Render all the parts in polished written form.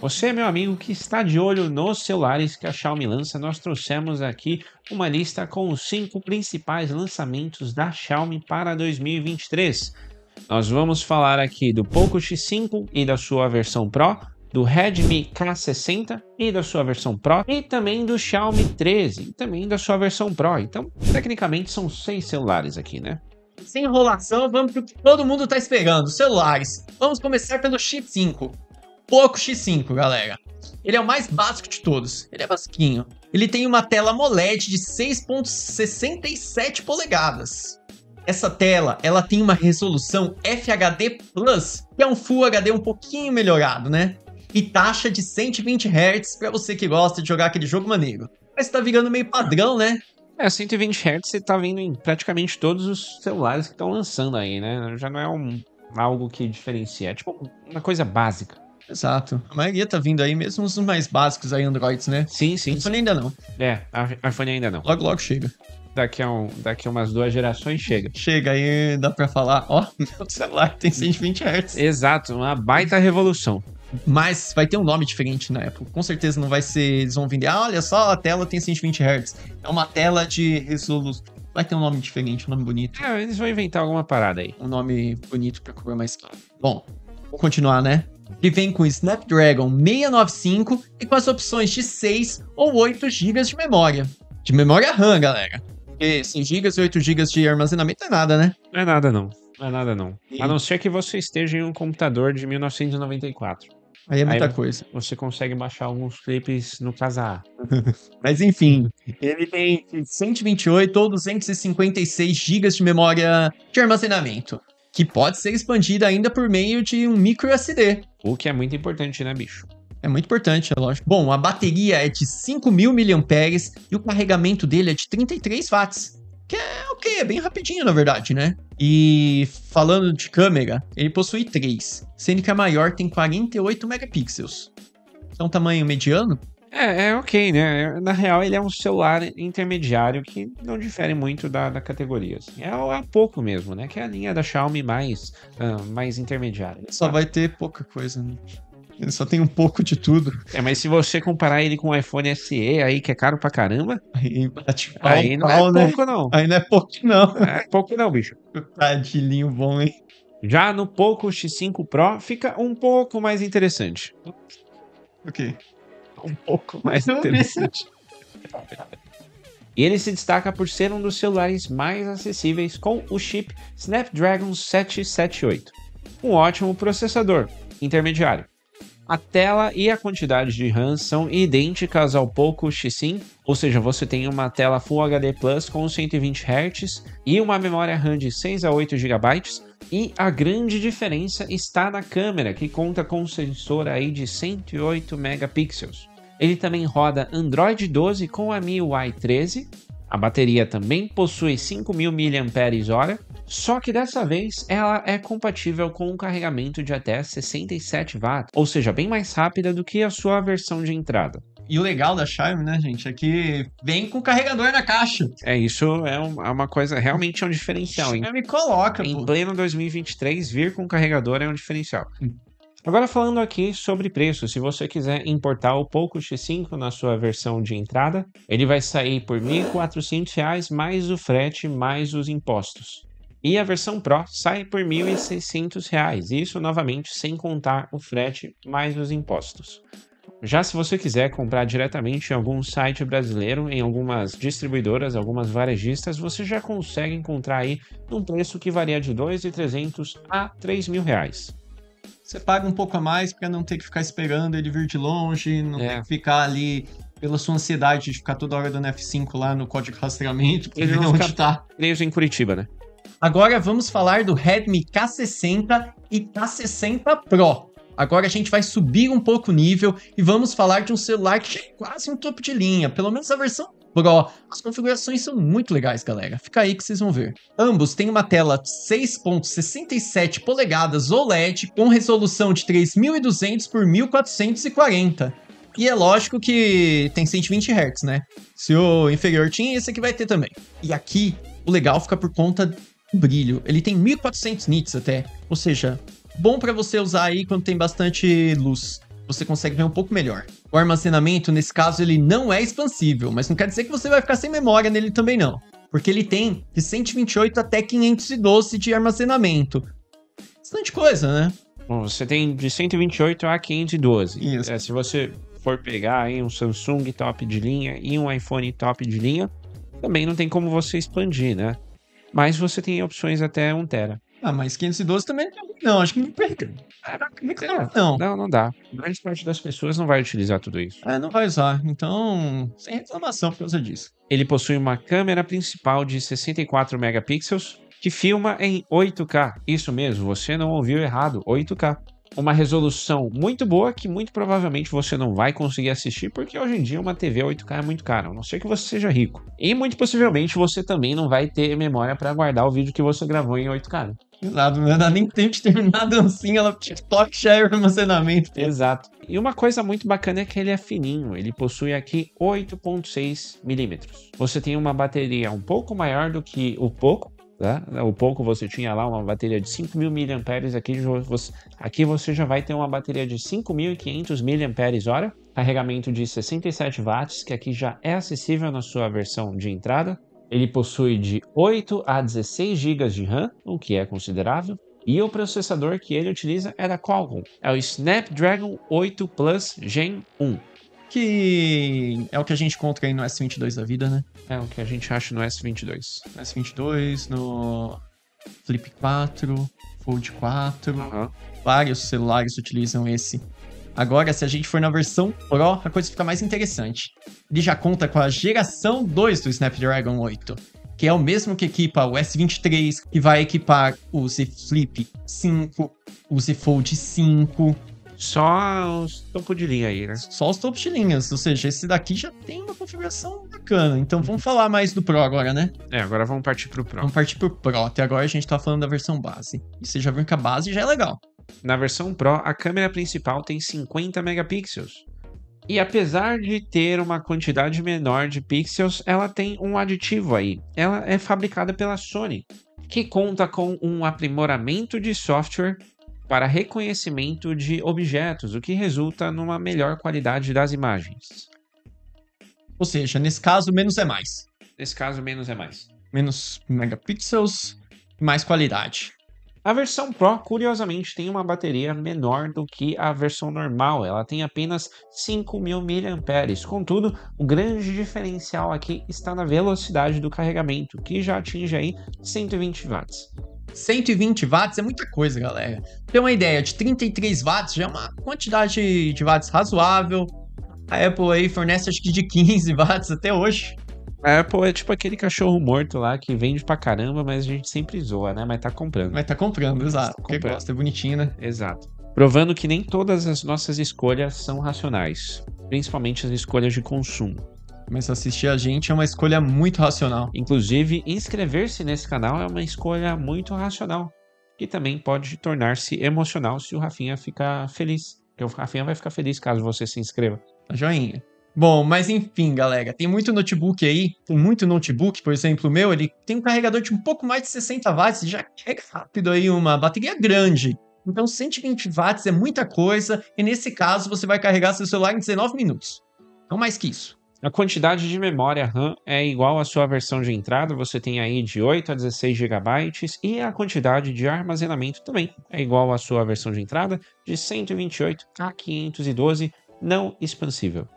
Você, meu amigo, que está de olho nos celulares que a Xiaomi lança, nós trouxemos aqui uma lista com os 5 principais lançamentos da Xiaomi para 2023. Nós vamos falar aqui do Poco X5 e da sua versão Pro, do Redmi K60 e da sua versão Pro, e também do Xiaomi 13 e também da sua versão Pro. Então, tecnicamente, são 6 celulares aqui, né? Sem enrolação, vamos para o que todo mundo está esperando, celulares. Vamos começar pelo X5. Poco X5, galera. Ele é o mais básico de todos. Ele é basiquinho. Ele tem uma tela AMOLED de 6.67 polegadas. Essa tela, ela tem uma resolução FHD+, que é um Full HD um pouquinho melhorado, né? E taxa de 120 Hz para você que gosta de jogar aquele jogo maneiro. Mas tá virando meio padrão, né? 120 Hz você tá vendo em praticamente todos os celulares que estão lançando aí, né? Já não é algo que diferencia, é tipo uma coisa básica. Exato. A maioria tá vindo aí, mesmo os mais básicos aí, Androids, né? Sim. iPhone ainda não. iPhone ainda não. Logo chega. Daqui a umas 2 gerações chega. Chega aí, dá pra falar, ó, meu celular tem 120 Hz. Exato, uma baita revolução. Mas vai ter um nome diferente na Apple. Com certeza não vai ser, eles vão vender, olha só, a tela tem 120 Hz. É uma tela de resolução. Vai ter um nome diferente, um nome bonito. Eles vão inventar alguma parada aí. Um nome bonito pra cobrar mais caro. Bom, vou continuar, né? Ele vem com Snapdragon 695 e com as opções de 6 ou 8 GB de memória. De memória RAM, galera. Porque 100 GB e 8 GB de armazenamento não é nada, né? Não é nada não. A não ser que você esteja em um computador de 1994. Aí é muita coisa. Você consegue baixar alguns clipes no Casa A. Mas enfim, ele tem 128 ou 256 GB de memória de armazenamento, que pode ser expandida ainda por meio de um micro SD. O que é muito importante, né, bicho? É muito importante, é lógico. Bom, a bateria é de 5.000 mAh e o carregamento dele é de 33 watts. Que é ok, é bem rapidinho, na verdade, né? E falando de câmera, ele possui 3, sendo que a maior tem 48 megapixels. É um tamanho mediano? É ok, né? Na real, ele é um celular intermediário que não difere muito da categoria. Assim. É pouco mesmo, né? Que é a linha da Xiaomi mais intermediária. Só vai ter pouca coisa, né? Ele só tem um pouco de tudo. Mas se você comparar ele com o iPhone SE aí, que é caro pra caramba, aí bate pau, aí não é né? pouco, não. Aí não é pouco, não. É pouco não, bicho. Tadinho bom, hein? Já no Poco X5 Pro fica um pouco mais interessante. O quê? Um pouco mais interessante. E ele se destaca por ser um dos celulares mais acessíveis com o chip Snapdragon 778. Um ótimo processador intermediário. A tela e a quantidade de RAM são idênticas ao Poco X5, ou seja, você tem uma tela Full HD Plus com 120 Hz e uma memória RAM de 6 a 8 GB, e a grande diferença está na câmera, que conta com um sensor aí de 108 megapixels. Ele também roda Android 12 com a MIUI 13, a bateria também possui 5.000 mAh, só que dessa vez ela é compatível com um carregamento de até 67 watts, ou seja, bem mais rápida do que a sua versão de entrada. E o legal da Xiaomi, né, gente, é que vem com carregador na caixa. Isso é uma coisa, realmente é um diferencial, hein? Me coloca, em pleno 2023, vir com carregador é um diferencial. Agora falando aqui sobre preço, se você quiser importar o Poco X5 na sua versão de entrada, ele vai sair por R$ 1.400 mais o frete, mais os impostos. E a versão Pro sai por R$ 1.600, isso novamente sem contar o frete mais os impostos. Já se você quiser comprar diretamente em algum site brasileiro, em algumas distribuidoras, algumas varejistas, você já consegue encontrar aí um preço que varia de R$ 2.300 a R$ 3.000. Você paga um pouco a mais para não ter que ficar esperando ele vir de longe, não ter que ficar ali pela sua ansiedade de ficar toda hora dando F5 lá no código de rastreamento. Ele não fica preso em Curitiba, né? Agora vamos falar do Redmi K60 e K60 Pro. Agora a gente vai subir um pouco o nível e vamos falar de um celular que é quase um topo de linha, pelo menos a versão Pro. As configurações são muito legais, galera. Fica aí que vocês vão ver. Ambos têm uma tela 6.67 polegadas OLED com resolução de 3200 por 1440. E é lógico que tem 120 Hz, né? Se o inferior tinha, esse aqui vai ter também. E aqui, o legal fica por conta do brilho. Ele tem 1400 nits até, ou seja, bom para você usar aí quando tem bastante luz. você consegue ver um pouco melhor. O armazenamento, nesse caso, ele não é expansível, mas não quer dizer que você vai ficar sem memória nele também não. Porque ele tem de 128 até 512 de armazenamento. Bastante coisa, né? Bom, você tem de 128 a 512. Isso. Se você for pegar aí um Samsung top de linha e um iPhone top de linha, também não tem como você expandir, né? Mas você tem opções até 1 tera. Ah, mas 512 também não, acho que não pega. Não. Não dá. A grande parte das pessoas não vai utilizar tudo isso. Não vai usar, então sem reclamação por causa disso. Ele possui uma câmera principal de 64 megapixels que filma em 8K. Isso mesmo, você não ouviu errado, 8K. Uma resolução muito boa que muito provavelmente você não vai conseguir assistir porque hoje em dia uma TV 8K é muito cara, a não ser que você seja rico. E muito possivelmente você também não vai ter memória para guardar o vídeo que você gravou em 8K. Né? Exato, não dá nem tempo de terminar a dancinha, ela TikTok share armazenamento. Exato. E uma coisa muito bacana é que ele é fininho, ele possui aqui 8.6 milímetros. Você tem uma bateria um pouco maior do que o Poco. O Poco você tinha lá uma bateria de 5.000 mAh, aqui você já vai ter uma bateria de 5.500 mAh, carregamento de 67 watts, que aqui já é acessível na sua versão de entrada. Ele possui de 8 a 16 GB de RAM, o que é considerável, e o processador que ele utiliza é da Qualcomm, é o Snapdragon 8 Plus Gen 1. Que é o que a gente encontra aí no S22 da vida, né? É o que a gente acha no S22. No S22, no Flip 4, Fold 4. Vários celulares utilizam esse. Agora, se a gente for na versão Pro, a coisa fica mais interessante. Ele já conta com a geração 2 do Snapdragon 8, que é o mesmo que equipa o S23, que vai equipar o Z Flip 5, o Z Fold 5... Só os topo de linha aí, né? Só os topos de linhas, ou seja, esse daqui já tem uma configuração bacana. Então vamos falar mais do Pro agora, né? Agora vamos partir pro Pro. Vamos partir pro Pro. Até agora a gente tá falando da versão base. E você já viu que a base já é legal. Na versão Pro, a câmera principal tem 50 megapixels. E apesar de ter uma quantidade menor de pixels, ela tem um aditivo aí. Ela é fabricada pela Sony, que conta com um aprimoramento de software para reconhecimento de objetos, o que resulta numa melhor qualidade das imagens. Ou seja, nesse caso, menos é mais. Nesse caso, menos é mais. Menos megapixels, mais qualidade. A versão Pro, curiosamente, tem uma bateria menor do que a versão normal. Ela tem apenas 5.000 mAh. Contudo, o grande diferencial aqui está na velocidade do carregamento, que já atinge aí 120 watts. 120 watts é muita coisa, galera. Pra ter uma ideia, de 33 watts já é uma quantidade de watts razoável. A Apple aí fornece acho que de 15 watts até hoje. A Apple é tipo aquele cachorro morto lá que vende pra caramba, mas a gente sempre zoa, né? Mas tá comprando. Mas tá comprando, exato. Porque gosta, é bonitinho, né? Exato. Provando que nem todas as nossas escolhas são racionais. Principalmente as escolhas de consumo. Mas assistir a gente é uma escolha muito racional. Inclusive, inscrever-se nesse canal é uma escolha muito racional. E também pode tornar-se emocional se o Rafinha ficar feliz. Porque o Rafinha vai ficar feliz caso você se inscreva. Joinha. Bom, mas enfim, galera. Tem muito notebook aí. Tem muito notebook, por exemplo, o meu, ele tem um carregador de um pouco mais de 60 watts e já carrega rápido aí uma bateria grande. Então 120 watts é muita coisa. E nesse caso, você vai carregar seu celular em 19 minutos. Não mais que isso. A quantidade de memória RAM é igual à sua versão de entrada, você tem aí de 8 a 16 GB e a quantidade de armazenamento também é igual à sua versão de entrada, de 128 a 512, não expansível.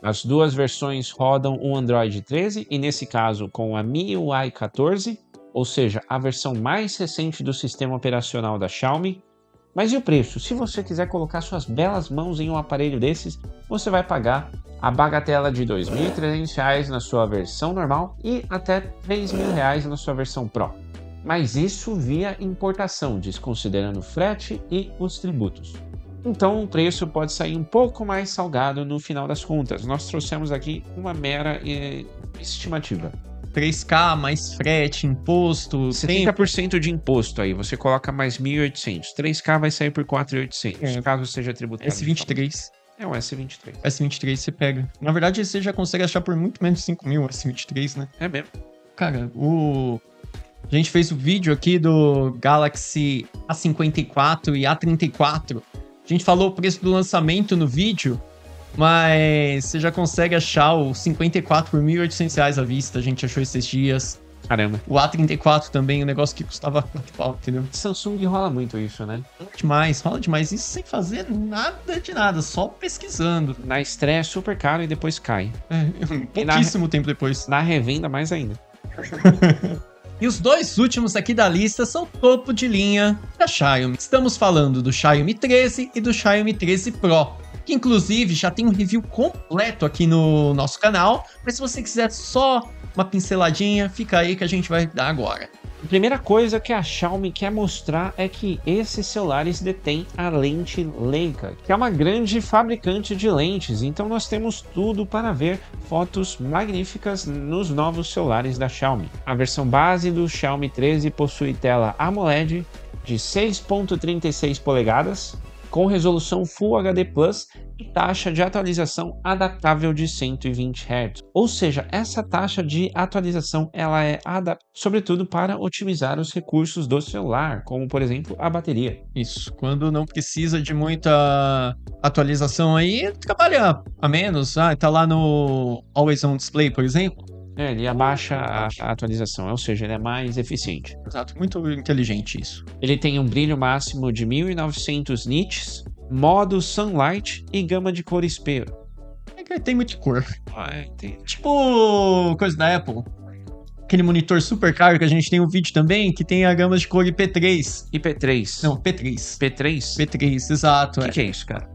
As duas versões rodam o Android 13 e nesse caso com a MIUI 14, ou seja, a versão mais recente do sistema operacional da Xiaomi. Mas e o preço? Se você quiser colocar suas belas mãos em um aparelho desses, você vai pagar a bagatela de R$ 2.300 na sua versão normal e até R$ 3.000 na sua versão Pro. Mas isso via importação, desconsiderando frete e os tributos. Então o preço pode sair um pouco mais salgado no final das contas. Nós trouxemos aqui uma mera estimativa. 3K, mais frete, imposto... 70% de imposto aí, você coloca mais 1.800. 3K vai sair por 4.800, caso seja tributado. S23. É o S23. S23 você pega. Na verdade, você já consegue achar por muito menos de 5 mil S23, né? É mesmo. Cara, a gente fez o vídeo aqui do Galaxy A54 e A34. A gente falou o preço do lançamento no vídeo, mas você já consegue achar o 54 por R$ 1.800 à vista, a gente achou esses dias. Caramba. O A34 também, um negócio que custava 4 pau, entendeu? Samsung rola muito isso, né? Rola demais. Isso sem fazer nada de nada, só pesquisando. Na estreia é super caro e depois cai. Pouquíssimo tempo depois. Na revenda, mais ainda. E os dois últimos aqui da lista são topo de linha da Xiaomi. Estamos falando do Xiaomi 13 e do Xiaomi 13 Pro, que inclusive já tem um review completo aqui no nosso canal, mas se você quiser só uma pinceladinha, fica aí que a gente vai dar agora. A primeira coisa que a Xiaomi quer mostrar é que esses celulares detêm a lente Leica, que é uma grande fabricante de lentes, então nós temos tudo para ver fotos magníficas nos novos celulares da Xiaomi. A versão base do Xiaomi 13 possui tela AMOLED de 6.36 polegadas, com resolução Full HD Plus e taxa de atualização adaptável de 120 Hz. Ou seja, essa taxa de atualização ela é adaptada sobretudo para otimizar os recursos do celular, como por exemplo a bateria. Isso, quando não precisa de muita atualização aí, trabalha a menos. Tá lá no Always On Display, por exemplo. Ele abaixa a atualização, ou seja, ele é mais eficiente. Exato, muito inteligente isso. Ele tem um brilho máximo de 1900 nits, modo Sunlight e gama de cor espelho. É que ele tem muita cor. Tem... Tipo coisa da Apple. Aquele monitor super caro que a gente tem um vídeo também, que tem a gama de cor IP3. IP3. Não, P3. P3? P3, exato. O que é isso, cara?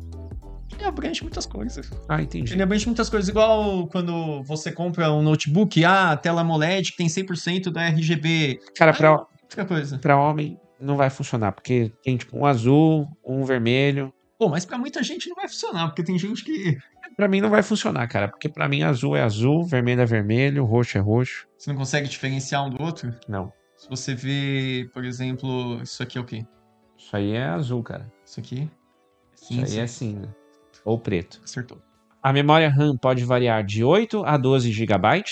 Ele abrange muitas coisas. Entendi. Ele abrange muitas coisas, igual quando você compra um notebook, tela AMOLED que tem 100% da RGB. Cara, outra coisa. Pra homem não vai funcionar, porque tem tipo um azul, um vermelho. Pô, mas pra muita gente não vai funcionar, porque tem gente que... Pra mim não vai funcionar, cara, porque pra mim azul é azul, vermelho é vermelho, roxo é roxo. Você não consegue diferenciar um do outro? Não. Se você vê, por exemplo, isso aqui é o quê? Isso aí é azul, cara. Isso aqui é cinza. Isso aí é cinza. Ou preto. Acertou. A memória RAM pode variar de 8 a 12 GB,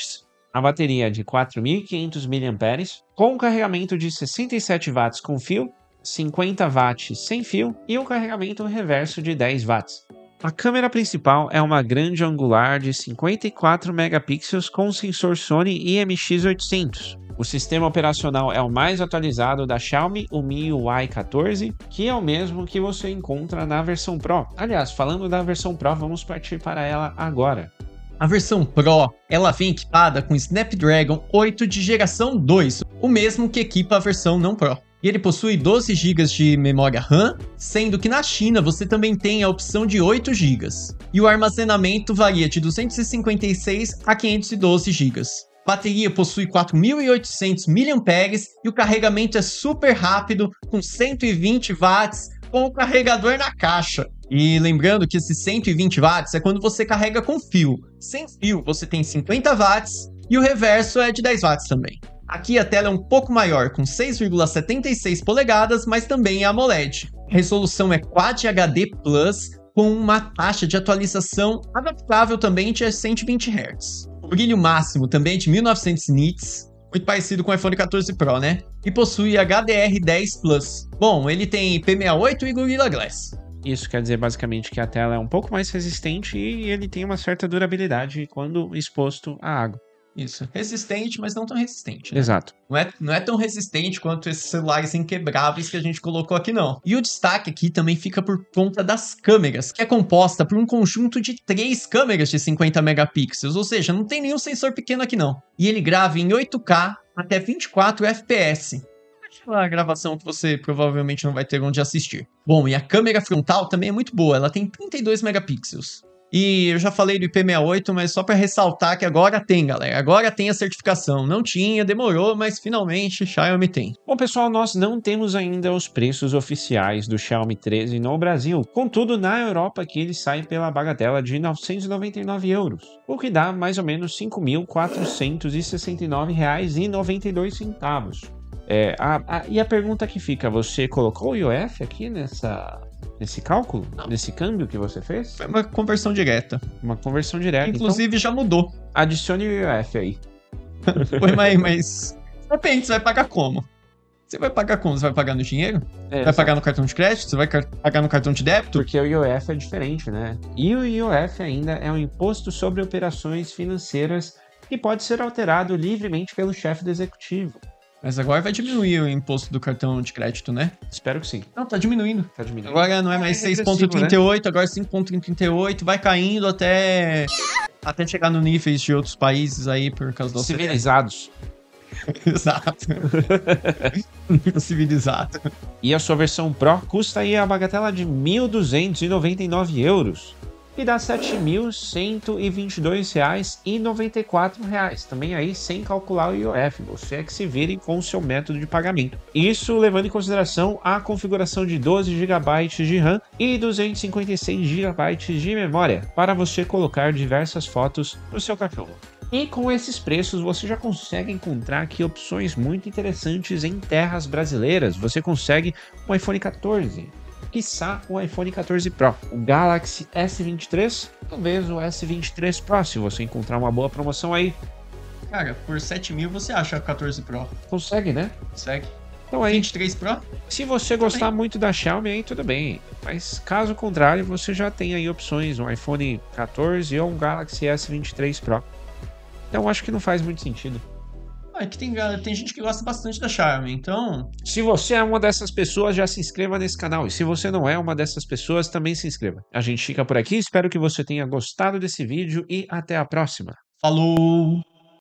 a bateria de 4.500 mAh, com um carregamento de 67 watts com fio, 50 watts sem fio e um carregamento reverso de 10 watts. A câmera principal é uma grande angular de 54 megapixels com sensor Sony IMX800. O sistema operacional é o mais atualizado da Xiaomi, o MIUI 14, que é o mesmo que você encontra na versão Pro. Aliás, falando da versão Pro, vamos partir para ela agora. A versão Pro, ela vem equipada com Snapdragon 8 de geração 2, o mesmo que equipa a versão não Pro. E ele possui 12 GB de memória RAM, sendo que na China você também tem a opção de 8 GB. E o armazenamento varia de 256 a 512 GB. A bateria possui 4.800 mAh e o carregamento é super rápido, com 120 watts, com o carregador na caixa. E lembrando que esses 120 watts é quando você carrega com fio. Sem fio você tem 50 watts e o reverso é de 10 watts também. Aqui a tela é um pouco maior, com 6,76 polegadas, mas também é AMOLED. A resolução é Quad HD Plus, com uma taxa de atualização adaptável também de 120 Hz. O brilho máximo também é de 1900 nits, muito parecido com o iPhone 14 Pro, né? E possui HDR10 Plus. Bom, ele tem IP68 e Gorilla Glass. Isso quer dizer basicamente que a tela é um pouco mais resistente e ele tem uma certa durabilidade quando exposto à água. Isso, resistente, mas não tão resistente, né? Exato. Não é tão resistente quanto esses celulares inquebráveis que a gente colocou aqui, não. E o destaque aqui também fica por conta das câmeras, que é composta por um conjunto de 3 câmeras de 50 megapixels, ou seja, não tem nenhum sensor pequeno aqui não. E ele grava em 8K até 24 FPS. Aquela gravação que você provavelmente não vai ter onde assistir. Bom, e a câmera frontal também é muito boa, ela tem 32 megapixels. E eu já falei do IP68, mas só para ressaltar que agora tem, galera. Agora tem a certificação. Não tinha, demorou, mas finalmente Xiaomi tem. Bom, pessoal, nós não temos ainda os preços oficiais do Xiaomi 13 no Brasil. Contudo, na Europa aqui ele sai pela bagatela de 999 €, o que dá mais ou menos R$ 5.469,92. E a pergunta que fica, você colocou o IOF aqui nesse cálculo? Não. Nesse câmbio que você fez? Foi uma conversão direta. Uma conversão direta. Inclusive então, já mudou. Adicione o IOF aí. Foi, mas depende, você vai pagar como? Você vai pagar como? Você vai pagar no dinheiro? É, Vai pagar no cartão de crédito? Você vai pagar no cartão de débito? porque o IOF é diferente, né? E o IOF ainda é um imposto sobre operações financeiras que pode ser alterado livremente pelo chefe do executivo. Mas agora vai diminuir o imposto do cartão de crédito, né? Espero que sim. Não, tá diminuindo. Tá diminuindo. Agora não é mais regressivo, 6,38, agora 5,38, vai caindo até chegar no níveis de outros países aí por causa do OCDE. Civilizados. Exato. Nível civilizado. E a sua versão Pro custa aí a bagatela de 1.299 euros. E dá R$ 7.122,94. Também aí sem calcular o IOF. Você é que se vire com o seu método de pagamento. Isso levando em consideração a configuração de 12 GB de RAM e 256 GB de memória para você colocar diversas fotos no seu cartão. E com esses preços você já consegue encontrar aqui opções muito interessantes em terras brasileiras. Você consegue um iPhone 14. Quiçá o iPhone 14 Pro, o Galaxy S23, talvez o S23 Pro, se você encontrar uma boa promoção aí. Cara, por 7 mil você acha o 14 Pro? Consegue, né? Consegue. Então aí, 23 Pro? se você gostar muito da Xiaomi, aí tudo bem. Mas caso contrário, você já tem aí opções, um iPhone 14 ou um Galaxy S23 Pro. Então acho que não faz muito sentido. É que tem gente que gosta bastante da Xiaomi, então... Se você é uma dessas pessoas, já se inscreva nesse canal. E se você não é uma dessas pessoas, também se inscreva. A gente fica por aqui, espero que você tenha gostado desse vídeo e até a próxima. Falou!